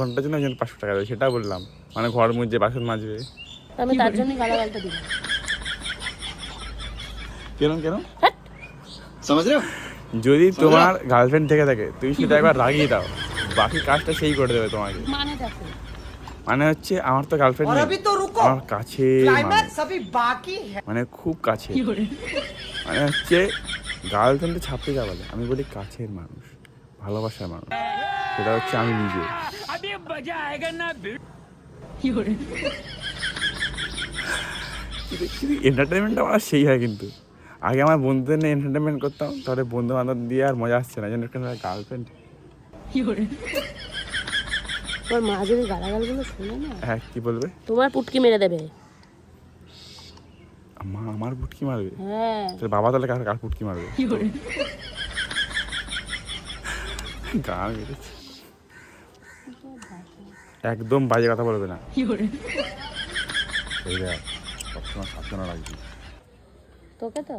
ঘন্টার জন্য 500 টাকা দেবে, সেটা বললাম। মানে ঘর মুছবে, বাসন মাজবে। আমি তার জন্য গালাগালটা দিলাম। কেন যদি তোমার গার্লফ্রেন্ড থেকে থাকে, তুমি শুধু একবার রাগিয়ে দাও, বাকি কাজটা সেই করে দেবে তোমাকে। মানে হচ্ছে আমার তো গার্লফ্রেন্ড নেই, আমার কাছে মানে খুব কাছে, মানে হচ্ছে গার্লফ্রেন্ডে ছাপতে যা বলে, আমি বলি কাছের মানুষ, ভালোবাসার মানুষ, সেটা হচ্ছে আমি নিজে। এন্টারটেনমেন্টটা আমার সেই হয়, কিন্তু আগে আমার বন্ধুদের নিয়ে এন্টারটেনমেন্ট করতাম, তাহলে বন্ধু বান্ধব দিয়ে আর মজা আসছে না, যেন একটা গার্লফ্রেন্ড। তোমার মা যদি গালাগালগুলো শোনে না, হ্যাঁ কি বলবে? তোমার পুটকি মেরে দেবে। মা আমার পুটকি মারবে? হ্যাঁ। তাহলে বাবা তাহলে কার পুটকি মারবে? গান মেরেছে। একদম বাজে কথা বলবে না, এই দেখ সবসময় সাবধানে রাখবি তোকে তো